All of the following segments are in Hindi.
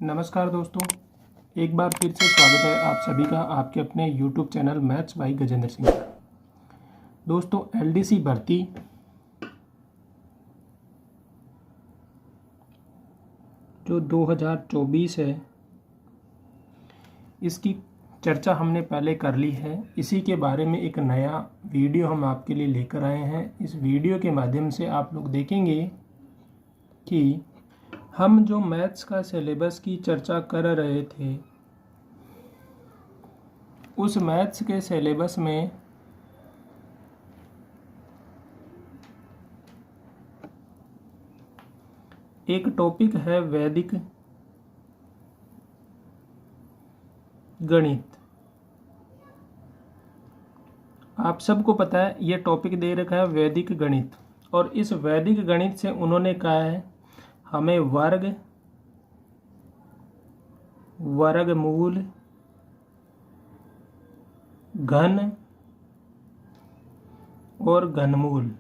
नमस्कार दोस्तों, एक बार फिर से स्वागत है आप सभी का आपके अपने YouTube channel maths by Gajendra Singh पर। दोस्तों, LDC भर्ती जो 2024 है, इसकी चर्चा हमने पहले कर ली है। इसी के बारे में एक नया वीडियो हम आपके लिए लेकर आए हैं। इस वीडियो के माध्यम से आप लोग देखेंगे कि हम जो मैथ्स का सिलेबस की चर्चा कर रहे थे, उस मैथ्स के सिलेबस में एक टॉपिक है वैदिक गणित। आप सबको पता है ये टॉपिक दे रखा है वैदिक गणित, और इस वैदिक गणित से उन्होंने कहा है हमें वर्ग, वर्गमूल, घन और घनमूल,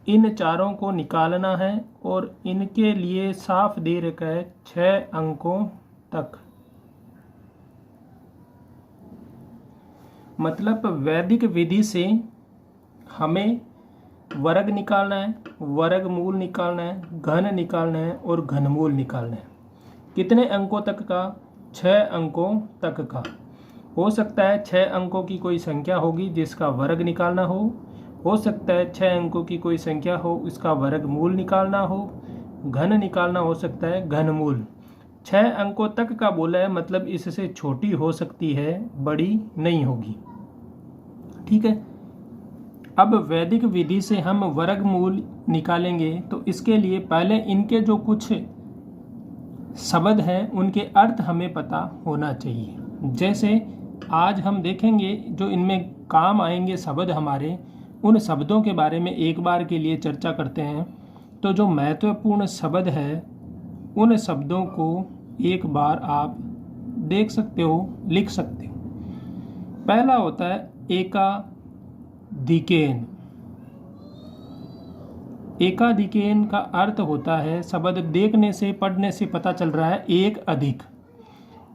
इन चारों को निकालना है। और इनके लिए साफ दे रखा है 6 अंकों तक। मतलब वैदिक विधि से हमें वर्ग निकालना है, वर्गमूल निकालना है, घन निकालना है और घनमूल निकालना है। कितने अंकों तक का? 6 अंकों तक का। हो सकता है 6 अंकों की कोई संख्या होगी जिसका वर्ग निकालना हो सकता है 6 अंकों की कोई संख्या हो इसका वर्गमूल निकालना हो, घन निकालना हो सकता है, घनमूल। 6 अंकों तक का बोला है, मतलब इससे छोटी हो सकती है, बड़ी नहीं होगी। ठीक है। अब वैदिक विधि से हम वर्गमूल निकालेंगे तो इसके लिए पहले इनके जो कुछ शब्द हैं उनके अर्थ हमें पता होना चाहिए। जैसे आज हम देखेंगे जो इनमें काम आएंगे शब्द हमारे, उन शब्दों के बारे में एक बार के लिए चर्चा करते हैं। तो जो महत्वपूर्ण शब्द है उन शब्दों को एक बार आप देख सकते हो, लिख सकते हो। पहला होता है एकाधिकेन। एकाधिकेन का अर्थ होता है, शब्द देखने से पढ़ने से पता चल रहा है, एक अधिक।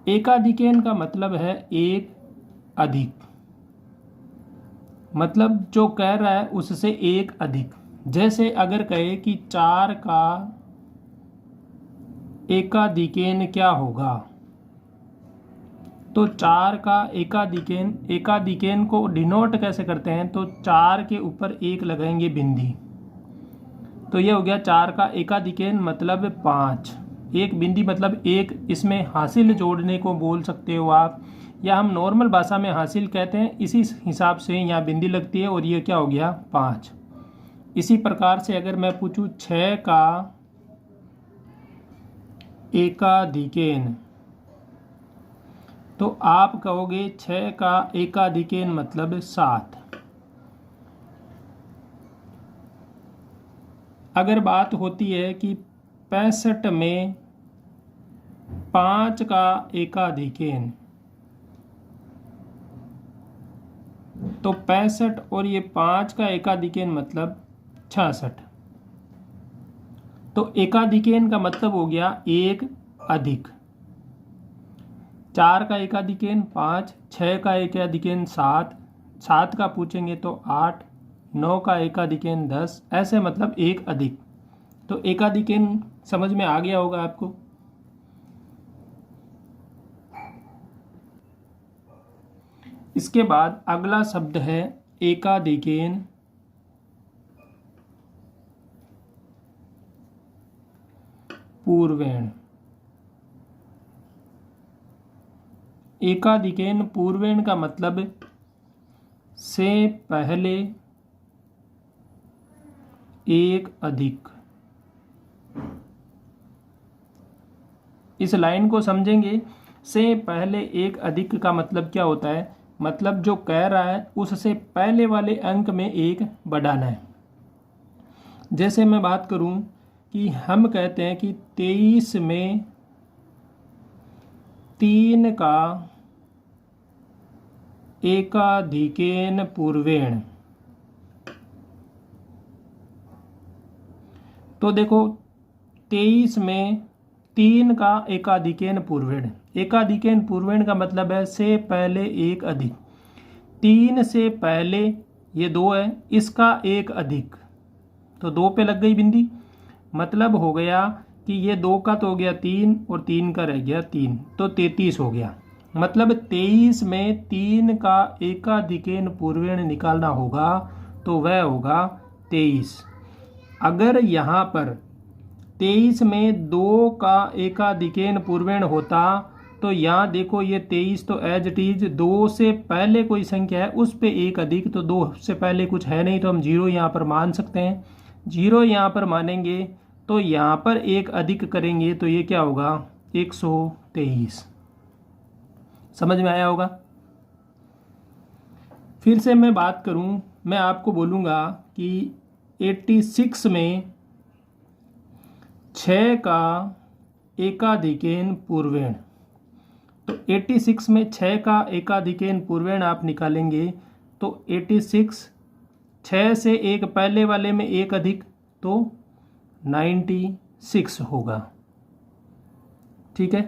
एकाधिकेन का मतलब है एक अधिक, मतलब जो कह रहा है उससे एक अधिक। जैसे अगर कहे कि 4 का एकाधिकेन क्या होगा, तो 4 का एकाधिकेन को डिनोट कैसे करते हैं, तो 4 के ऊपर 1 लगाएंगे बिंदी, तो ये हो गया 4 का एकाधिकेन मतलब 5। एक बिंदी मतलब एक, इसमें हासिल जोड़ने को बोल सकते हो आप, या हम नॉर्मल भाषा में हासिल कहते हैं। इसी हिसाब से यहाँ बिंदी लगती है और ये क्या हो गया 5। इसी प्रकार से अगर मैं पूछूं 6 का एकाधिकेन, तो आप कहोगे 6 का एकाधिकेन मतलब 7। अगर बात होती है कि 65 में 5 का एकाधिकेन, तो 65 और ये 5 का एकाधिकेन मतलब 66। तो एकाधिकेन का मतलब हो गया एक अधिक। 4 का एकाधिकेन 5, 6 का एकाधिकेन 7, 7 का पूछेंगे तो 8, 9 का एकाधिकेन 10, ऐसे मतलब एक अधिक। तो एकाधिकेन समझ में आ गया होगा आपको। इसके बाद अगला शब्द है एकाधिकेन पूर्वेण। एकाधिकेन पूर्वेण का मतलब से पहले एक अधिक। इस लाइन को समझेंगे, से पहले एक अधिक का मतलब क्या होता है, मतलब जो कह रहा है उससे पहले वाले अंक में एक बढ़ाना है। जैसे मैं बात करूं कि हम कहते हैं कि 23 में 3 का एकाधिकेन पूर्वेण, तो देखो 23 में 3 का एकाधिकेन पूर्वेण। एकाधिकेन पूर्वेण का मतलब है से पहले एक अधिक। 3 से पहले ये 2 है, इसका एक अधिक, तो 2 पे लग गई बिंदी। मतलब हो गया कि ये 2 का तो हो गया 3 और 3 का रह गया 3, तो 33 हो गया। मतलब 23 में 3 का एकाधिकेन पूर्वेण निकालना होगा तो वह होगा 23। अगर यहाँ पर 23 में 2 का एकाधिकेन पूर्वेण होता तो यहाँ देखो ये 23 तो एज इट इज 2 से पहले कोई संख्या है उस पे एक अधिक, तो 2 से पहले कुछ है नहीं तो हम 0 यहाँ पर मान सकते हैं। 0 यहाँ पर मानेंगे तो यहाँ पर एक अधिक करेंगे तो ये क्या होगा 123। समझ में आया होगा। फिर से मैं बात करूं, मैं आपको बोलूँगा कि 86 में 6 का एकाधिकेन पूर्वेण। तो 86 में 6 का एकाधिकेन पूर्वेण आप निकालेंगे तो 86, 6 से एक पहले वाले में एक अधिक तो 96 होगा। ठीक है,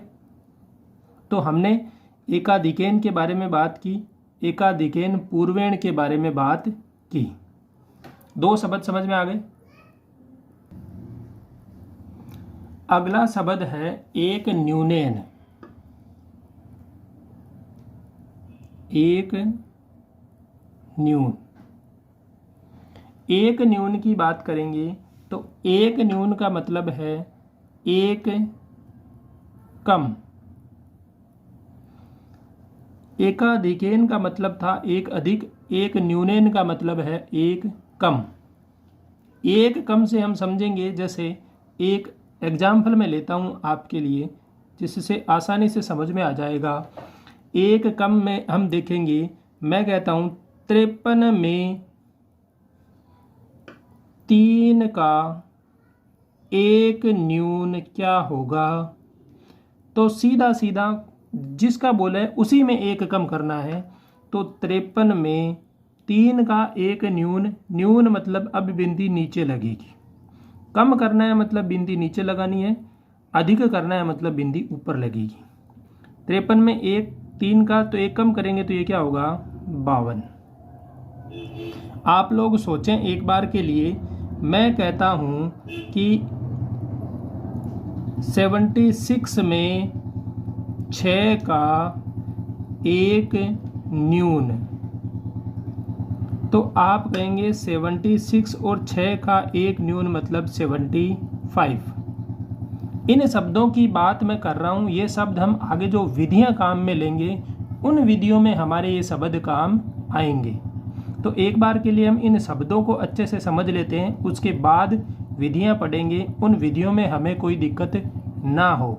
तो हमने एकाधिकेन के बारे में बात की, एकाधिकेन पूर्वेण के बारे में बात की। 2 शब्द समझ में आ गए। अगला शब्द है एक न्यूनेन। एक न्यून। एक न्यून की बात करेंगे तो एक न्यून का मतलब है एक कम। एकाधिकेन का मतलब था एक अधिक, एक न्यूनेन का मतलब है एक कम। एक कम से हम समझेंगे, जैसे एक एग्जाम्पल में लेता हूँ आपके लिए जिससे आसानी से समझ में आ जाएगा। एक कम में हम देखेंगे, मैं कहता हूँ 53 में 3 का एक न्यून क्या होगा। तो सीधा सीधा जिसका बोला है उसी में एक कम करना है। तो 53 में 3 का एक न्यून, न्यून मतलब अब बिंदी नीचे लगेगी। कम करना है मतलब बिंदी नीचे लगानी है, अधिक करना है मतलब बिंदी ऊपर लगेगी। 53 में एक 3 का तो एक कम करेंगे तो ये क्या होगा 52। आप लोग सोचें एक बार के लिए, मैं कहता हूँ कि 76 में 6 का एक न्यून, तो आप कहेंगे 76 और 6 का एक न्यून मतलब 75। इन शब्दों की बात मैं कर रहा हूँ, ये शब्द हम आगे जो विधियाँ काम में लेंगे उन विधियों में हमारे ये शब्द काम आएंगे। तो एक बार के लिए हम इन शब्दों को अच्छे से समझ लेते हैं, उसके बाद विधियाँ पढ़ेंगे, उन विधियों में हमें कोई दिक्कत ना हो।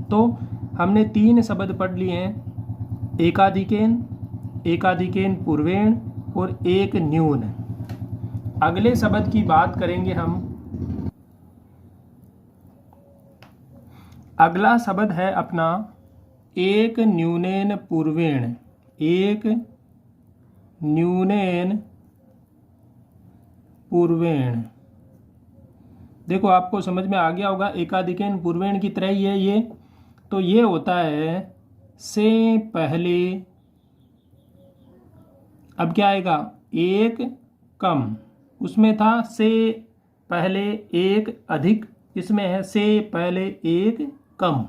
तो हमने 3 शब्द पढ़ लिए हैं, एकाधिकेन, एकाधिकेन पूर्वेण और एक न्यून। अगले शब्द की बात करेंगे हम। अगला शब्द है अपना एक न्यूनेन पूर्वेण। एक न्यूनेन पूर्वेण। देखो आपको समझ में आ गया होगा, एकाधिकेन पूर्वेण की तरह ही है ये। तो ये होता है से पहले, अब क्या आएगा एक कम, उसमें था से पहले एक अधिक, इसमें है से पहले एक कम।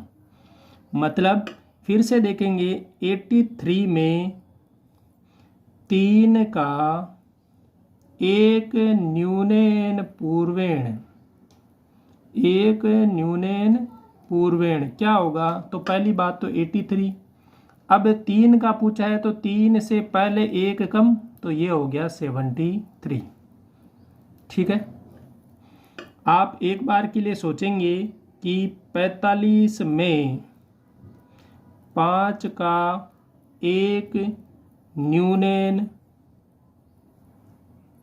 मतलब फिर से देखेंगे 83 में 3 का एक न्यूनेन पूर्वेण। एक न्यूनेन पूर्वेण क्या होगा, तो पहली बात तो 83। अब 3 का पूछा है तो 3 से पहले एक कम, तो ये हो गया 73। ठीक है, आप एक बार के लिए सोचेंगे कि 45 में 5 का एक न्यूनेन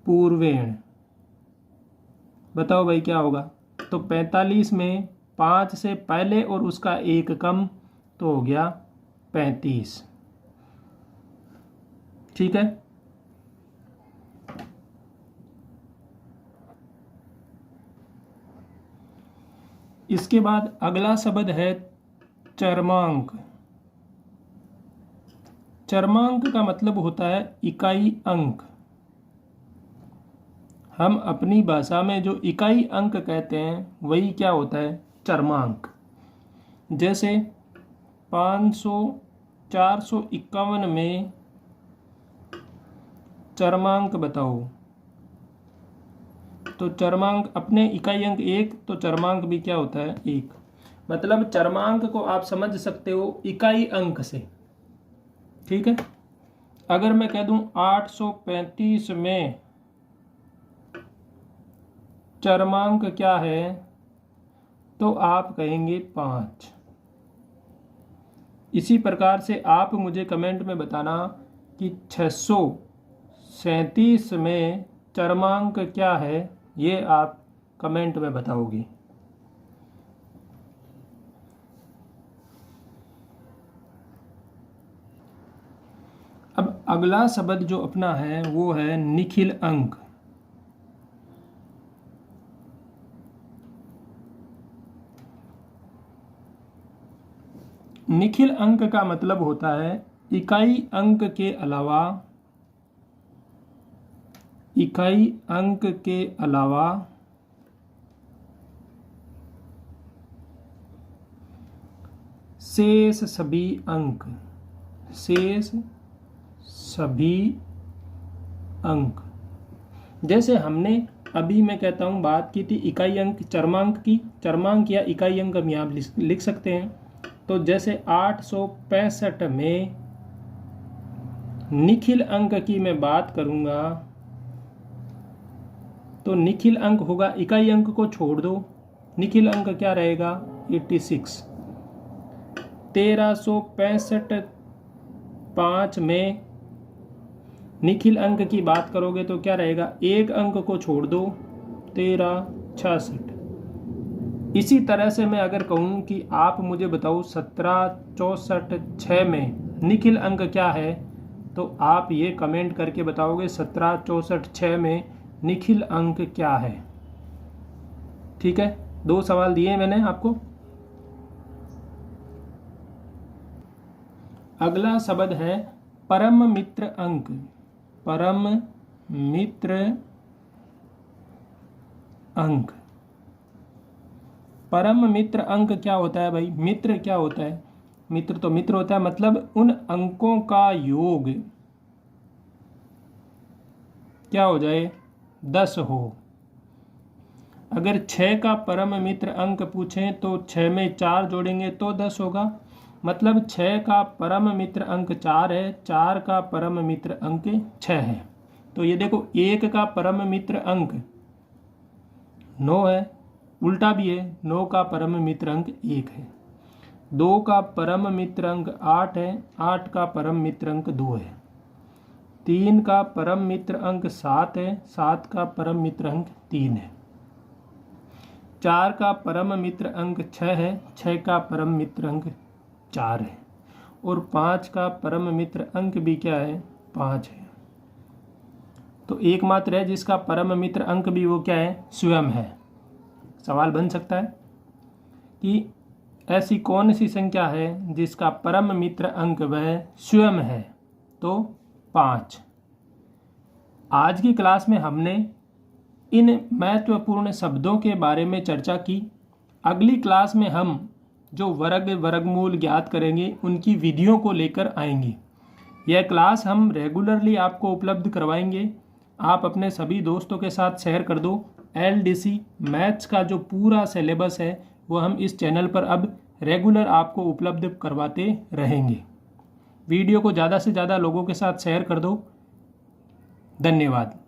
पूर्वेण, बताओ भाई क्या होगा। तो 45 में 5 से पहले और उसका एक कम, तो हो गया 35। ठीक है, इसके बाद अगला शब्द है चरमांक। चरमांक का मतलब होता है इकाई अंक। हम अपनी भाषा में जो इकाई अंक कहते हैं वही क्या होता है, चरमांक। जैसे 500 451 में चरमांक बताओ, तो चरमांक अपने इकाई अंक 1, तो चरमांक भी क्या होता है 1। मतलब चरमांक को आप समझ सकते हो इकाई अंक से, ठीक है। अगर मैं कह दूं 835 में चरमांक क्या है, तो आप कहेंगे 5। इसी प्रकार से आप मुझे कमेंट में बताना कि 637 में चरमांक क्या है, ये आप कमेंट में बताओगे। अब अगला शब्द जो अपना है वो है निखिल अंक। निखिल अंक का मतलब होता है इकाई अंक के अलावा शेष सभी अंक। जैसे हमने अभी मैं कहता हूं बात की थी इकाई अंक चरमांक की, चरमांक या इकाई अंक हम यहाँ लिख सकते हैं। तो जैसे 865 में निखिल अंक की मैं बात करूंगा, तो निखिल अंक होगा, इकाई अंक को छोड़ दो, निखिल अंक क्या रहेगा 86। 1365 5 में निखिल अंक की बात करोगे तो क्या रहेगा, एक अंक को छोड़ दो 1366। इसी तरह से मैं अगर कहूँ कि आप मुझे बताओ 1764 6 में निखिल अंक क्या है, तो आप ये कमेंट करके बताओगे 1764 6 में निखिल अंक क्या है। ठीक है, 2 सवाल दिए मैंने आपको। अगला शब्द है परम मित्र अंक। परम मित्र अंक। परम मित्र अंक क्या होता है भाई, मित्र क्या होता है, मित्र तो मित्र होता है, मतलब उन अंकों का योग क्या हो जाए 10 हो। अगर 6 का परम मित्र अंक पूछें तो 6 में 4 जोड़ेंगे तो 10 होगा। मतलब 6 का परम मित्र अंक 4 है, 4 का परम मित्र अंक 6 है। तो ये देखो 1 का परम मित्र अंक 9 है, उल्टा भी है, 9 का परम मित्र अंक 1 है। 2 का परम मित्र अंक 8 है, 8 का परम मित्र अंक 2 है। 3 का परम मित्र अंक 7 है, 7 का परम मित्र अंक 3 है। 4 का परम मित्र अंक 6 है, 6 का परम मित्र अंक 4 है। और 5 का परम मित्र अंक भी क्या है 5 है। तो एकमात्र है जिसका परम मित्र अंक भी वो क्या है स्वयं है। सवाल बन सकता है कि ऐसी कौन सी संख्या है जिसका परम मित्र अंक वह स्वयं है, तो 5। आज की क्लास में हमने इन महत्वपूर्ण शब्दों के बारे में चर्चा की। अगली क्लास में हम जो वर्गमूल ज्ञात करेंगे उनकी विधियों को लेकर आएंगे। यह क्लास हम रेगुलरली आपको उपलब्ध करवाएंगे। आप अपने सभी दोस्तों के साथ शेयर कर दो। LDC मैथ्स का जो पूरा सिलेबस है वो हम इस चैनल पर अब रेगुलर आपको उपलब्ध करवाते रहेंगे। वीडियो को ज़्यादा से ज़्यादा लोगों के साथ शेयर कर दो। धन्यवाद।